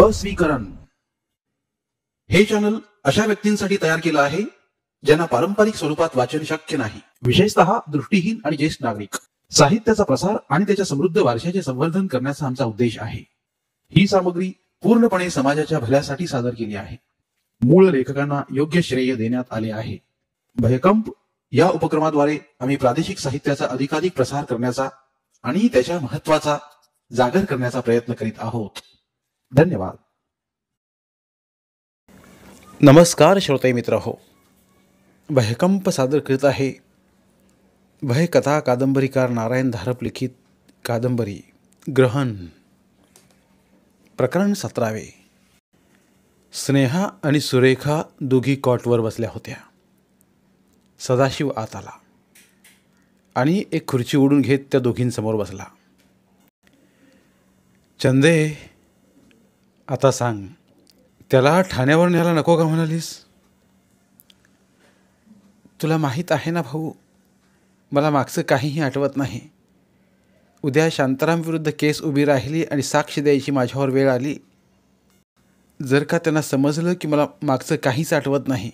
अस्वीकरण हे चॅनल अशा व्यक्तींसाठी तयार केलं आहे ज्यांना पारंपरिक स्वरूपात वाचन शक्य नाही, विशेषतः दृष्टीहीन आणि ज्येष्ठ नागरिक. साहित्याचा प्रसार आणि त्याच्या समृद्ध वारशाचे संवर्धन करण्याचा आमचा उद्देश आहे. ही सामग्री पूर्णपणे समाजाच्या भल्यासाठी सादर केली आहे. मूळ लेखकांना योग्य श्रेय देण्यात आले आहे. भयकंप या उपक्रमाद्वारे आम्ही प्रादेशिक साहित्याचा अधिकाधिक प्रसार करण्याचा आणि त्याच्या महत्त्वाचा जागर करण्याचा प्रयत्न करीत आहोत. धन्यवाद. नमस्कार श्रोते मित्र हो, भयकंप सादर करीत आहे भयकथा कादंबरीकार नारायण धारप लिखित कादंबरी ग्रहण. प्रकरण 17. स्नेहा आणि सुरेखा दोघी कॉटवर बसल्या होत्या. सदाशिव आत आला आणि एक खुर्ची ओढून घेत त्या दोघींसमोर बसला. चंदे, आता सांग, त्याला ठाण्यावर न्यायला नको का म्हणालीस? तुला माहीत आहे ना भाऊ, मला मागचं काहीही आठवत नाही. उद्या शांताराम विरुद्ध केस उभी राहिली आणि साक्ष द्यायची माझ्यावर वेळ आली, जर का त्यांना समजलं की मला मागचं काहीच आठवत नाही,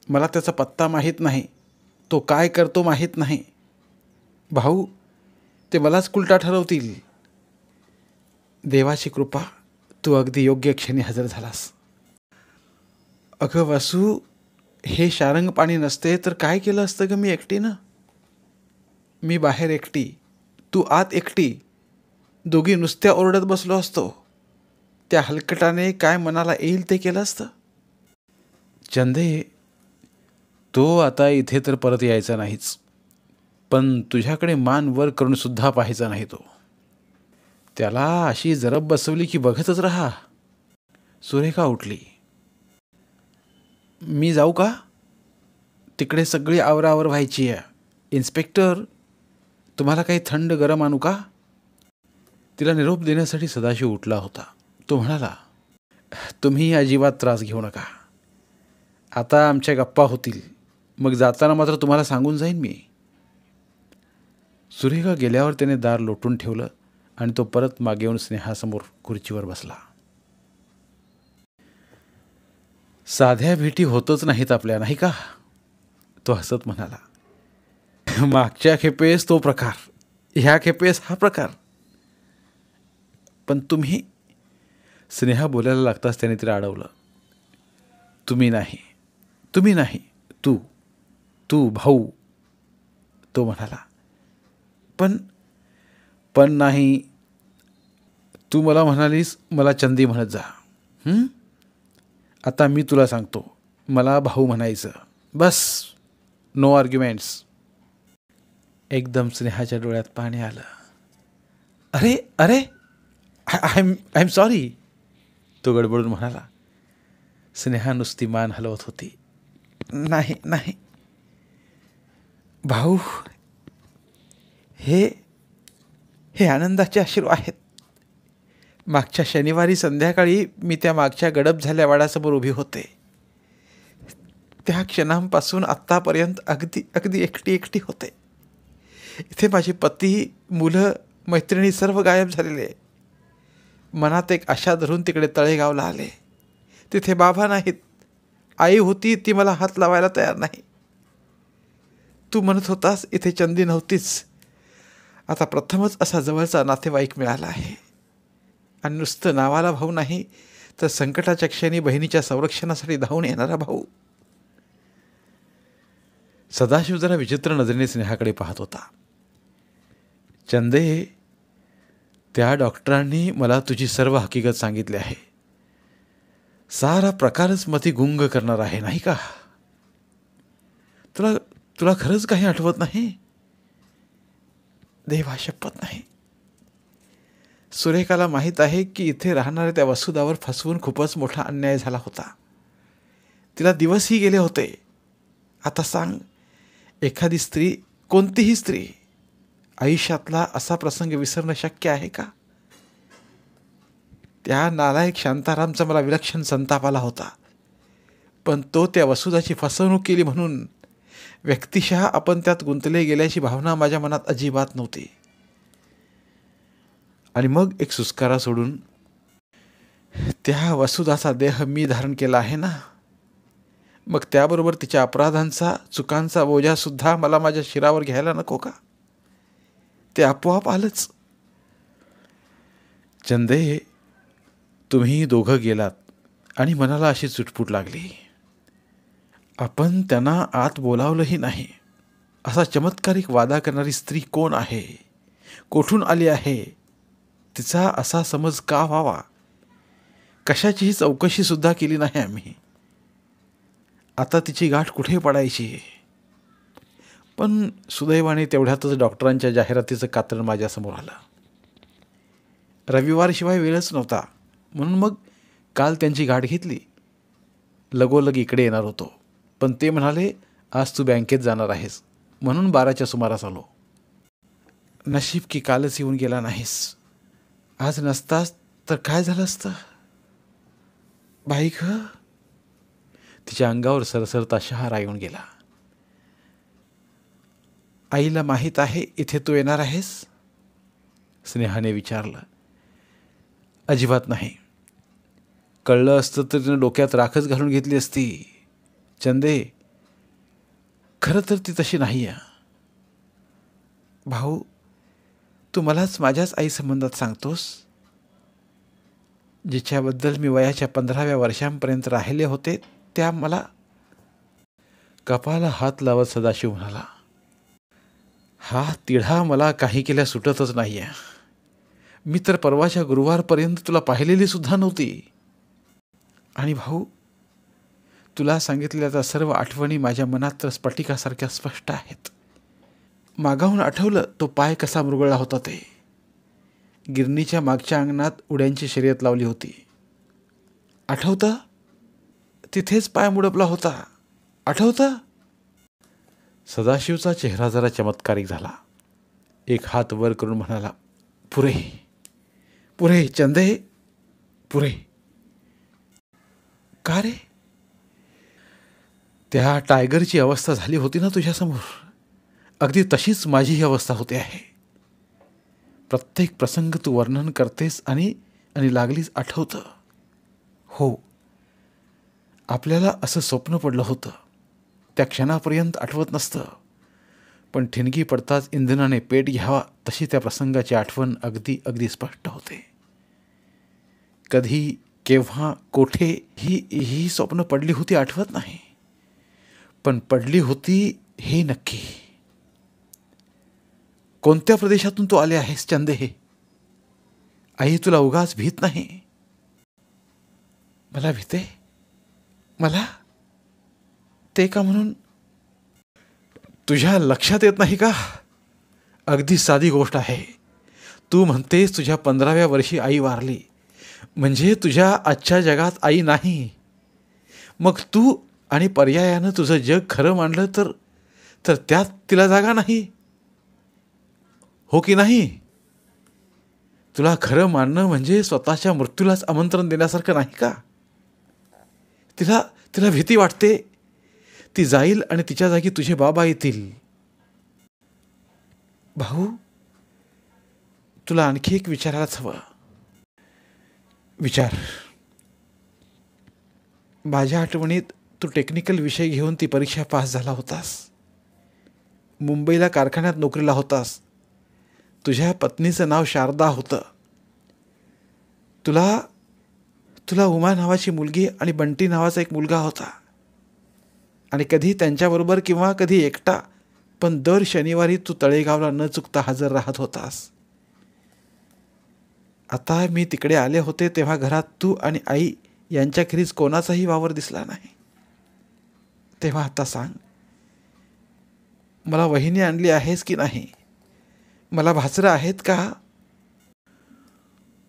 मला त्याचा पत्ता माहीत नाही, तो काय करतो माहीत नाही, भाऊ, ते मलाच उलटा ठरवतील. देवाची कृपा, तू अगदी योग्य क्षणी हजर झालास. अगं वासू, हे शारंग पाणी नसते तर काय केलं असतं ग मी एकटीनं? मी बाहेर एकटी, तू आत एकटी, दोघी नुसत्या ओरडत बसलो असतो. त्या हलकटाने काय मनाला येईल ते केलं असतं. चंदे, तो आता इथे तर परत यायचा नाहीच, पण तुझ्याकडे मान वर करून सुद्धा पाहायचा नाही. तो त्याला अशी जरब बसवली की बघतच राहा. सुरेखा उठली. मी जाऊ का? तिकडे सगळी आवरावर व्हायची आहे. इन्स्पेक्टर, तुम्हाला काही थंड गरम आणू का? तिला निरोप देण्यासाठी सदाशिव उठला होता. तो म्हणाला, तुम्ही अजिबात त्रास घेऊ नका. आता आमच्या गप्पा होतील, मग जाताना मात्र तुम्हाला सांगून जाईन मी. सुरेखा गेल्यावर त्याने दार लोटून ठेवलं आणि तो परत मागे येऊन स्नेहासमोर खुर्चीवर बसला. साध्या भेटी होतच नाहीत आपल्या, नाही का? तो हसत म्हणाला. मागच्या खेपेस तो प्रकार, ह्या खेपेस हा प्रकार. पण तुम्ही, स्नेहा बोलायला लागताच त्याने तिला अडवलं. तुम्ही नाही, तुम्ही नाही, तू, तू भाऊ, तो म्हणाला. पण नाही, तू मला म्हणालीस मला चंदी म्हणत जा. आता मी तुला सांगतो, मला भाऊ म्हणायचं, बस, नो आर्ग्युमेंट्स. एकदम स्नेहाच्या डोळ्यात पाणी आलं. अरे अरे, आय एम सॉरी, तो गडबडून म्हणाला. स्नेहा नुसती मान हलवत होती. नाही नाही भाऊ, हे आनंदाचे अश्रू आहेत. मागच्या शनिवारी संध्याकाळी मी त्या मागच्या गडप झाल्या वाड्यासमोर उभी होते. त्या क्षणांपासून आत्तापर्यंत अगदी एकटी होते. इथे माझे पती, मुलं, मैत्रिणी सर्व गायब झालेले. मनात एक आशा धरून तिकडे तळेगावला आले. तिथे बाबा नाहीत, आई होती, ती मला हात लावायला तयार नाही. तू म्हणत होतास इथे चंदी नव्हतीच. आता प्रथमच असा जवळचा नातेवाईक मिळाला आहे, आणि नुसतं नावाला भाऊ नाही तर संकटाच्या क्षणी बहिणीच्या संरक्षणासाठी धावून येणारा भाऊ. सदाशिव जरा विचित्र नजरेने स्नेहाकडे पाहत होता. चंदे, त्या डॉक्टरांनी मला तुझी सर्व हकीकत सांगितली आहे. सारा प्रकारच मती गुंग करणार आहे, नाही का? तुला खरंच काही आठवत नाही? देवा शपथ नाही. सुरेखाला माहीत आहे की इथे राहणाऱ्या त्या वसुदावर फसवून खूपच मोठा अन्याय झाला होता. तिला दिवसही गेले होते. आता सांग, एखादी स्त्री, कोणतीही स्त्री, आयुष्यातला असा प्रसंग विसरणं शक्य आहे का? त्या नालायक शांतारामचा मला विलक्षण संताप आला होता, पण तो त्या वसुदाची फसवणूक केली म्हणून व्यक्तिशः आपण त्यात गुंतले गेल्याची भावना माझ्या मनात अजिबात नव्हती. आणि मग एक सुस्कारा सोडून, त्या वसुधाचा देह मी धारण केला आहे ना, मग त्याबरोबर तिच्या अपराधांचा, चुकांचा बोजा सुद्धा मला माझ्या शिरावर घ्यायला नको का? ते आपोआप आलंच. चंदे, तुम्ही दोघं गेलात आणि मनाला अशी चुटपुट लागली. आपण त्यांना आत बोलावलंही नाही. असा चमत्कारिक वादा करणारी स्त्री कोण आहे, कोठून आली आहे, तिचा असा समज का व्हावा, कशाचीही चौकशी सुद्धा केली नाही आम्ही. आता तिची गाठ कुठे पडायची? पण सुदैवाने तेवढ्यातच डॉक्टरांच्या जाहिरातीचं कात्रण माझ्यासमोर आलं. रविवारशिवाय वेळच नव्हता, म्हणून मग काल त्यांची गाठ घेतली. लगोलग इकडे येणार होतो, पण ते म्हणाले आज तू बँकेत जाणार आहेस, म्हणून 12च्या सुमारास आलो. नशीब की कालच येऊन गेला नाहीस. आज नसतास तर काय झालं असतं? बाई ग, तिच्या अंगावर सरसरता शहारा येऊन गेला. आईला माहीत आहे इथे तू येणार आहेस? स्नेहाने विचारलं. अजिबात नाही. कळलं असतं तर तिनं डोक्यात राखच घालून घेतली असती. चंदे, खरं तर ती तशी नाही आहे. भाऊ, तू मलाच माझ्याच आई संबंधात सांगतोस, जिच्याबद्दल मी वयाच्या 15व्या वर्षांपर्यंत राहिले होते त्या मला. कपाला हात लावत सदाशिव म्हणाला, हा तिढा मला काही केल्या सुटतच नाही आहे. मी तर परवाच्या गुरुवारपर्यंत तुला पाहिलेली सुद्धा नव्हती. आणि भाऊ, तुला सांगितलेल्या त्या सर्व आठवणी माझ्या मनात तर स्फटिकासारख्या स्पष्ट आहेत. मागाहून आठवलं तो पाय कसा मुरगळला होता ते. गिरणीच्या मागच्या अंगणात उड्यांची शर्यत लावली होती. आठवतं? तिथेच पाय मुडपला होता. आठवतं? सदाशिवचा चेहरा जरा चमत्कारिक झाला. एक हात वर करून म्हणाला, पुरे पुरे चंदे, पुरे. का रे? त्या टायगरची अवस्था झाली होती ना तुझ्यासमोर, अगदी तशीच माझी ही अवस्था होते आहे. प्रत्येक प्रसंग तू वर्णन करतेस आणि लागलीच आठवतं. हो, आपल्याला असं स्वप्न पडलं होतं. त्या क्षणापर्यंत आठवत नसतं, पण ठिणगी पडताच इंधनाने पेट घ्यावा तशी त्या प्रसंगाची आठवण अगदी अगदी स्पष्ट होते. कधी, केव्हा, कोठे ही स्वप्न पडली होती आठवत नाही, पण पडली होती हे नक्की. कोणत्या प्रदेशातून तू आले आहेस चंदे? आई तुला उगाच भीत नाही? मला भीते? मला? ते का म्हणून? तुझ्या लक्षात येत नाही का? अगदी साधी गोष्ट आहे. तू म्हणतेस तुझ्या 15व्या वर्षी आई वारली, म्हणजे तुझ्या आजच्या जगात आई नाही. मग तू आणि पर्यायानं तुझं जग खरं मानलं तर त्यात तिला जागा नाही, हो की नाही? तुला खरं मानणं म्हणजे स्वतःच्या मृत्यूलाच आमंत्रण देण्यासारखं नाही का? तिला भीती वाटते. ती जाईल आणि तिच्या जागी तुझे बाबा येतील. भाऊ, तुला आणखी एक विचारायलाच हवं. विचार. माझ्या आठवणीत तू टेक्निकल विषय घेऊन ती परीक्षा पास झाला होतास. मुंबईला कारखान्यात नोकरीला होतास. तुझ्या पत्नीचं नाव शारदा होतं. तुला उमा नावाची मुलगी आणि बंटी नावाचा एक मुलगा होता. आणि कधी त्यांच्याबरोबर किंवा कधी एकटा, पण दर शनिवारी तू तळेगावला न चुकता हजर राहत होतास. आता मी तिकडे आले होते तेव्हा घरात तू आणि आई यांच्याखेरीज कोणाचाही वावर दिसला नाही. तेव्हा आता सांग, मला वहिनी आणली आहेस की नाही? मला भाचरं आहेत का?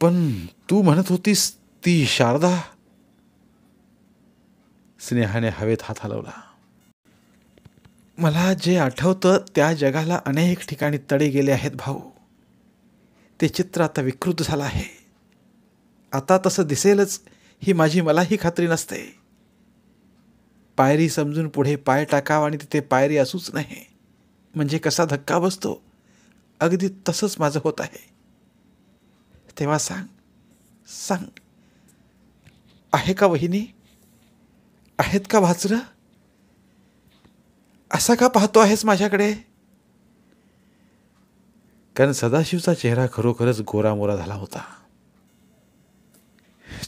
पण तू म्हणत होतीस ती शारदा. स्नेहाने हवेत हात हलवला. मला जे आठवतं त्या जगाला अनेक ठिकाणी तडे गेले आहेत भाऊ. ते चित्र आता विकृत झालं आहे. आता तसं दिसेलच ही मलाही खात्री नसते. पायरी समजून पुढे पाय टाकावा आणि तिथे पायरी असूच नाही म्हणजे कसा धक्का बसतो, अगदी तसंच माझं होत आहे. तेव्हा सांग, आहे का वहिनी? आहेत का भाचरं? असा का पाहतो आहेस माझ्याकडे? कारण सदाशिवचा चेहरा खरोखरच गोरामोरा झाला होता.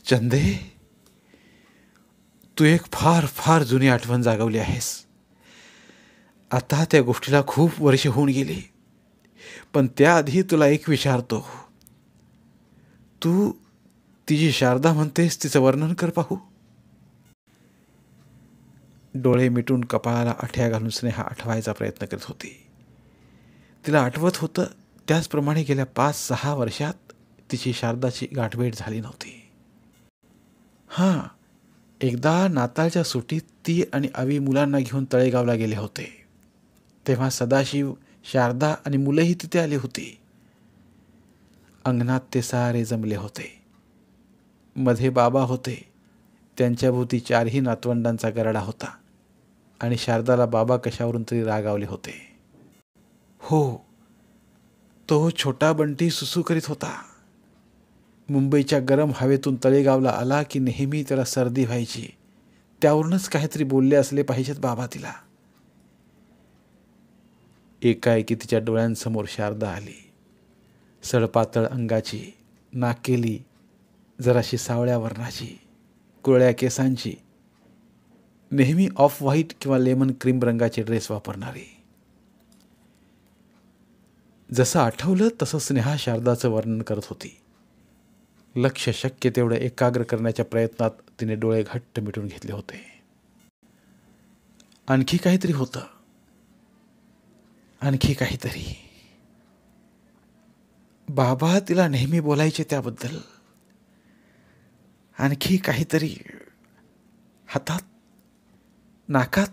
चंदे, तू एक फार फार जुनी आठवण जागवली आहेस. आता त्या गोष्टीला खूप वर्ष होऊन गेली, पण त्याआधी तुला एक विचारतो. तू ती जी शारदा म्हणतेस तिचं वर्णन कर पाहू. डोळे मिटून कपाळाला आठ्या घालून स्नेहा आठवायचा प्रयत्न करत होती. तिला आठवत होतं त्याचप्रमाणे गेल्या 5-6 वर्षात तिची शारदाची गाठभेट झाली नव्हती. हां, एकदा नाताळच्या सुट्टीत ती आणि अवी मुलांना घेऊन तळेगावला गेले होते. तेव्हा सदाशिव, शारदा आणि मुलंही तिथे आली होती. अंगणात ते सारे जमले होते. मध्ये बाबा होते. त्यांच्याभोवती 4ही नातवंडांचा गराडा होता आणि शारदाला बाबा कशावरून तरी रागावले होते. हो, तो छोटा बंटी सुसू करीत होता. मुंबईच्या गरम हवेतून तळेगावला आला की नेहमी त्याला सर्दी व्हायची. त्यावरूनच काहीतरी बोलले असले पाहिजेत बाबा तिला. एकाएकी तिच्या डोळ्यांसमोर शारदा आली. सडपातळ अंगाची, नाकेली, जराशी सावळ्या वर्णाची, कुरळ्या केसांची, नेहमी ऑफ व्हाईट किंवा लेमन क्रीम रंगाचे ड्रेस वापरणारी. जसं आठवलं तसं स्नेहा शारदाचं वर्णन करत होती. लक्ष शक्य तेवढं एकाग्र करण्याच्या प्रयत्नात तिने डोळे घट्ट मिटून घेतले होते. आणखी काहीतरी होतं, आणखी काहीतरी. बाबा तिला नेहमी बोलायचे त्याबद्दल. आणखी काहीतरी हातात, नाकात.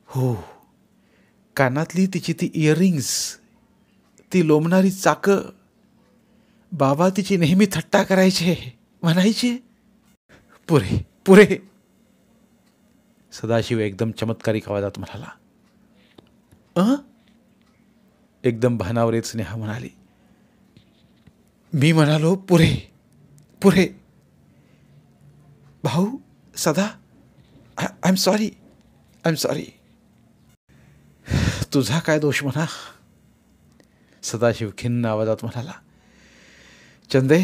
हो, कानातली तिची ती इयरिंग्स, ती लोंबणारी चाकं. बाबा तिची नेहमी थट्टा करायचे, म्हणायचे, पुरे पुरे. सदाशिव एकदम चमत्कारिक आवाजात म्हणाला. एकदम भानावर येत स्नेहा म्हणाली, मी म्हणालो पुरे पुरे. भाऊ, सदा, I am sorry, I am sorry. तुझा काय दोष म्हणा? सदाशिव खिन्न आवाजात म्हणाला. चंदे,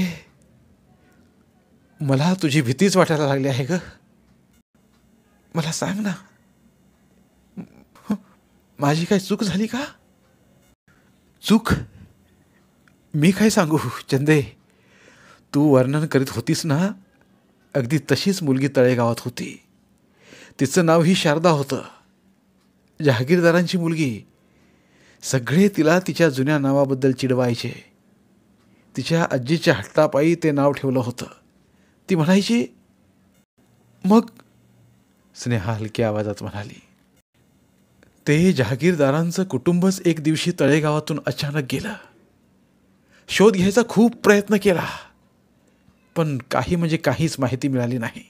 मला तुझी भीतीच वाटायला लागली आहे ग. मला सांग ना, माझी काय चूक झाली का? चूक? मी काय सांगू चंदे. तू वर्णन करीत होतीस ना, अगदी तशीच मुलगी तळेगावात होती. तिचं नाव ही शारदा होतं. जहागीरदारांची मुलगी. सगळे तिला तिच्या जुन्या नावाबद्दल चिडवायचे. तिच्या आजीच्या हट्टापायी ते नाव ठेवलं होतं. ती म्हणायची. मग? स्नेहा हलक्या आवाजात म्हणाली. ते जहागीरदारांचं कुटुंबच एक दिवशी तळेगावातून अचानक गेलं. शोध घ्यायचा खूप प्रयत्न केला, पण काही म्हणजे काहीच माहिती मिळाली नाही.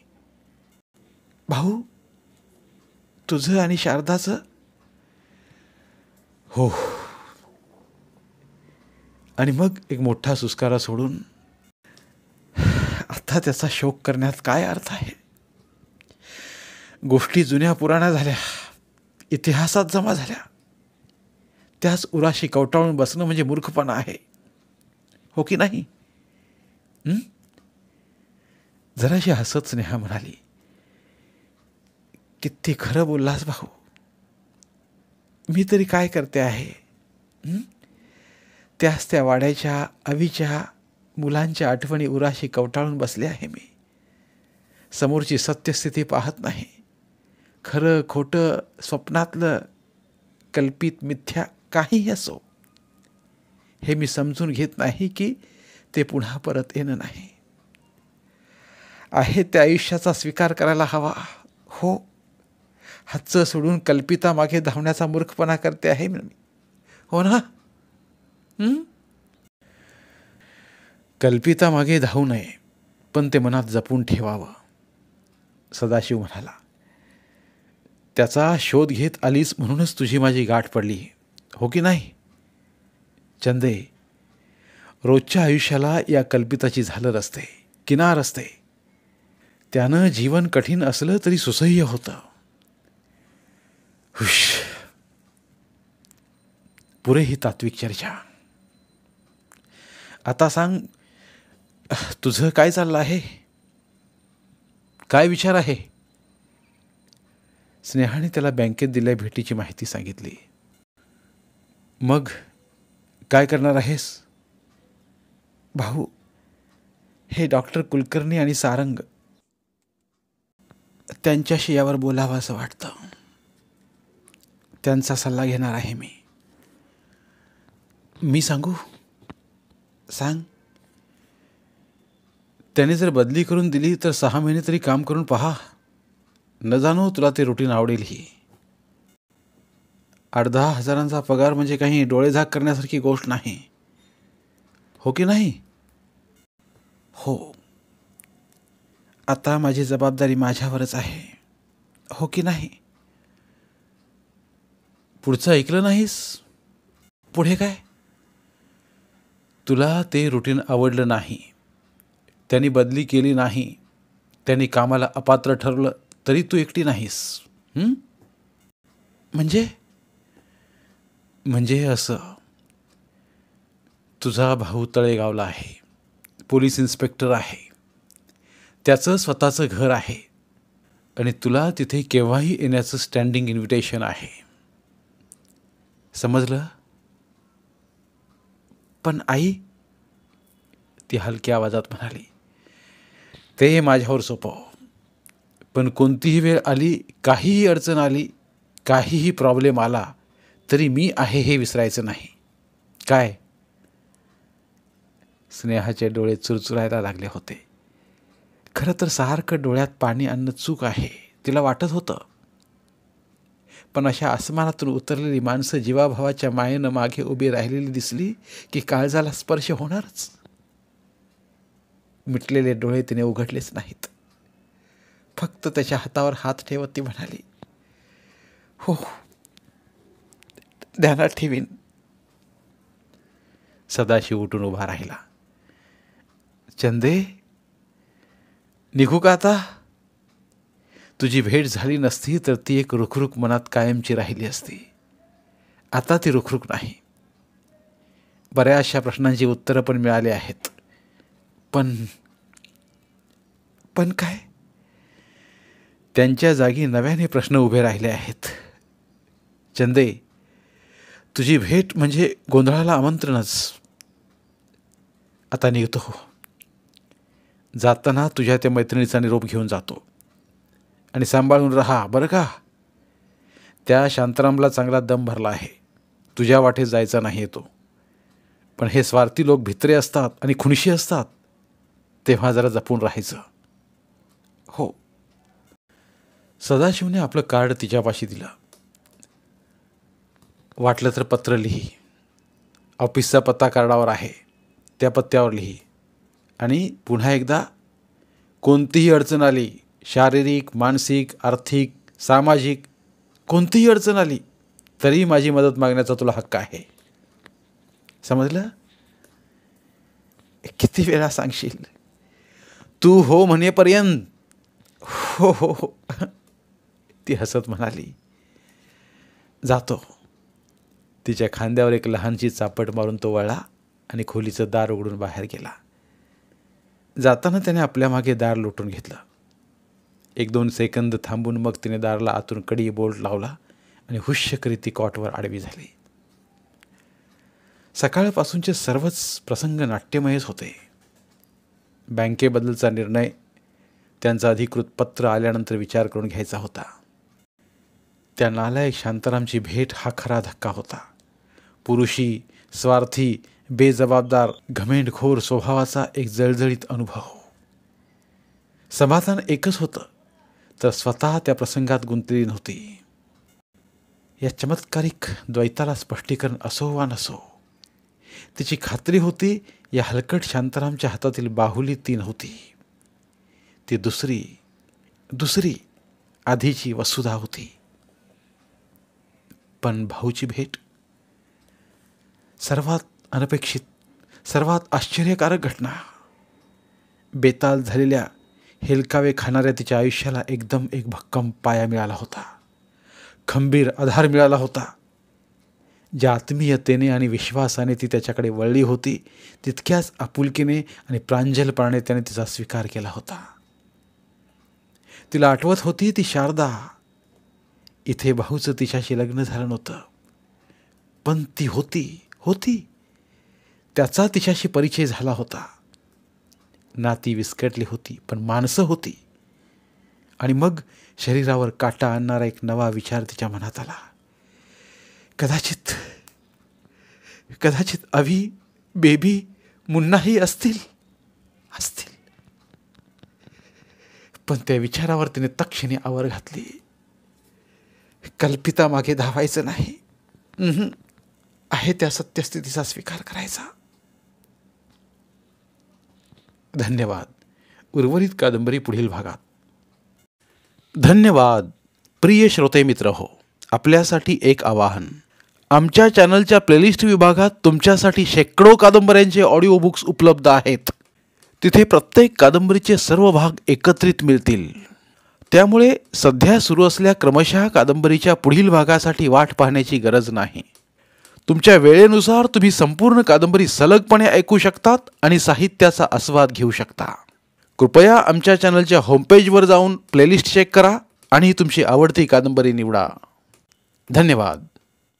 भाऊ, तुझं आणि शारदाचं? हो. आणि मग एक मोठा सुस्कारा सोडून, आता त्याचा शोक करण्यात काय अर्थ आहे? गोष्टी जुन्या पुराण्या झाल्या, इतिहासात जमा झाल्या. त्याच उराशी कवटाळून बसणं म्हणजे मूर्खपणा आहे, हो की नाही? जराशी हसत स्नेहा म्हणाली, किती खरं बोललास भाऊ. मी तरी काय करते आहे? त्याच त्या वाड्याच्या, अवीच्या, मुलांच्या आठवणी उराशी कवटाळून बसले आहे मी. समोरची सत्यस्थिती पाहत नाही. खरं खोटं, स्वप्नातलं, कल्पित, मिथ्या काहीही असो, हे मी समजून घेत नाही की ते पुन्हा परत येणं नाही. आहे त्या आयुष्याचा स्वीकार करायला हवा. हो, हातचं सोडून कल्पितामागे धावण्याचा मूर्खपणा करते आहे मी, हो ना? कल्पितामागे धावू नये, पण ते मनात जपून ठेवावं, सदाशिव म्हणाला. त्याचा शोध घेत आलीस म्हणूनच तुझी माझी गाठ पडली, हो की नाही? चंदे, रोजच्या आयुष्याला या कल्पिताची झालर असते, किनार असते. त्यानं जीवन कठीण असलं तरी सुसह्य होतं. हुश. पुरे ही तात्विक चर्चा. आता सांग, तुझं काय चाललं आहे? काय विचार आहे? स्नेहाने त्याला बँकेत दिल्या भेटीची माहिती सांगितली. मग काय करणार आहेस? भाऊ, हे डॉक्टर कुलकर्णी आणि सारंग, त्यांच्याशी यावर बोलावं असं वाटतं. त्यांचा सल्ला घेणार आहे मी. मी सांगू? सांग. त्याने जर बदली करून दिली तर 6 महिने तरी काम करून पहा. न जाणो तुला ते रुटीन आवडेलही. 8-10 हजारांचा पगार म्हणजे काही डोळेझाक करण्यासारखी गोष्ट नाही. हो की नाही? हो. आता माझी जबाबदारी माझ्यावरच आहे. हो की नाही? पुढचं ऐकलं नाहीस? पुढे काय? तुला ते रुटीन आवडलं नाही, त्यांनी बदली केली नाही, त्यांनी कामाला अपात्र ठरवलं तरी तू एकटी नाहीस. म्हणजे असं, तुझा भाऊ तळेगावला आहे, पोलीस इन्स्पेक्टर आहे, त्याचं स्वतःचं घर आहे आणि तुला तिथे केव्हाही येण्याचं स्टँडिंग इन्व्हिटेशन आहे. समजलं? पण आई, ती हलक्या आवाजात म्हणाली, ते माझ्यावर सोपव. पण कोणतीही वेळ आली, काहीही अडचण आली, काहीही प्रॉब्लेम आला तरी मी आहे हे विसरायचं नाही. काय? स्नेहाचे डोळे चुरचुरायला लागले होते. खरं तर सारखं डोळ्यात पाणी आणणं चूक आहे, तिला वाटत होतं. पण अशा आसमानातून उतरलेली माणसं जीवाभावाच्या मायेनं मागे उभी राहिलेली दिसली की काळजाला स्पर्श होणारच. मिटलेले डोळे तिने उघडलेच नाहीत. फक्त त्याच्या हातावर हात ठेवत ती म्हणाली, हो, ध्यानात ठेवीन. सदाशिव उठून उभा राहिला. चंदे, निघू का आता? तुझी भेट झाली नसती तर ती एक रुखरुख मनात कायमची राहिली असती. आता ती रुखरुख नाही. बऱ्याचशा प्रश्नांची उत्तरं पण मिळाली आहेत. पण काय? त्यांच्या जागी नव्याने प्रश्न उभे राहिले आहेत. चंदे, तुझी भेट म्हणजे गोंधळाला आमंत्रणच. आता निघतो. जाताना तुझ्या त्या मैत्रिणीचा निरोप घेऊन जातो आणि सांभाळून राहा बरं का. त्या शांतारामला चांगला दम भरला आहे. तुझ्या वाटेत जायचा नाही तो. पण हे स्वार्थी लोक भित्रे असतात आणि खुणशी असतात, तेव्हा जरा जपून राहायचं. हो. सदाशिवने आपलं कार्ड तिच्यापाशी दिलं. वाटलं तर पत्र लिही. ऑफिसचा पत्ता कार्डावर आहे, त्या पत्त्यावर लिही. आणि पुन्हा एकदा, कोणतीही अडचण आली, शारीरिक, मानसिक, आर्थिक, सामाजिक, कोणतीही अडचण आली तरी माझी मदत मागण्याचा तुला हक्क आहे. समजलं? किती वेळा सांगशील? तू हो म्हणेपर्यंत. हो हो हो, ती हसत म्हणाली. जातो. तिच्या खांद्यावर एक लहानशी चापट मारून तो वळला आणि खोलीचं दार उघडून बाहेर गेला. जाताना त्याने आपल्या मागे दार लोटून घेतलं. 1-2 सेकंद थांबून मग तिने दाराला आतून कडी बोल्ट लावला आणि हुश्य करीत ती कॉटवर आडवी झाली. सकाळपासूनचे सर्वच प्रसंग नाट्यमयच होते. बँकेबद्दलचा निर्णय त्यांचा अधिकृत पत्र आल्यानंतर विचार करून घ्यायचा होता. त्या नालायक शांतारामची भेट हा खरा धक्का होता. पुरुषी, स्वार्थी, बेजबाबदार, घमेंडखोर स्वभावाचा एक जळजळीत अनुभव. समाधान एकच होतं, तर स्वतः त्या प्रसंगात गुंतलेली नव्हती. या चमत्कारिक द्वैताला स्पष्टीकरण असो वा नसो, तिची खात्री होती या हलकट शांतारामच्या हातातील बाहुली ती नव्हती. ती दुसरी आधीची वसुधा होती. पण भाऊची भेट, सर्वात अनपेक्षित, सर्वात आश्चर्यकारक घटना. बेताल झालेल्या हेलकावे खाणाऱ्या तिच्या आयुष्याला एकदम एक भक्कम पाया मिळाला होता, खंबीर आधार मिळाला होता. ज्या आत्मीयतेने आणि विश्वासाने ती त्याच्याकडे वळली होती, तितक्याच आपुलकीने आणि प्रांजलपणाने त्याने तिचा स्वीकार केला होता. तिला आठवत होती ती शारदा. इथे भाऊचं तिच्याशी लग्न झालं नव्हतं, पण ती होती त्याचा तिच्याशी परिचय झाला होता. नाती विस्कटली होती, पण माणसं होती. आणि मग शरीरावर काटा आणणारा एक नवा विचार तिच्या मनात आला. कदाचित अभी, बेबी, मुन्नाही असतील. पण त्या विचारावर तिने तक्षणी आवर घातली. कल्पिता मागे धावायचं नाही, आहे त्या सत्यस्थितीचा स्वीकार करायचा. धन्यवाद. उर्वरित कादंबरी पुढील भागात. धन्यवाद. प्रिय श्रोते मित्र हो, आपल्यासाठी एक आवाहन. आमच्या चॅनलच्या प्लेलिस्ट विभागात तुमच्यासाठी शेकडो कादंबऱ्यांचे ऑडिओ बुक्स उपलब्ध आहेत. तिथे प्रत्येक कादंबरीचे सर्व भाग एकत्रित मिळतील. त्यामुळे सध्या सुरू असलेल्या क्रमशः कादंबरीच्या पुढील भागासाठी वाट पाहण्याची गरज नाही. तुमच्या वेळेनुसार तुम्ही संपूर्ण कादंबरी सलगपणे ऐकू शकतात आणि साहित्याचा आस्वाद घेऊ शकता. कृपया आमच्या चॅनलच्या होमपेजवर जाऊन प्लेलिस्ट चेक करा आणि तुमची आवडती कादंबरी निवडा. धन्यवाद.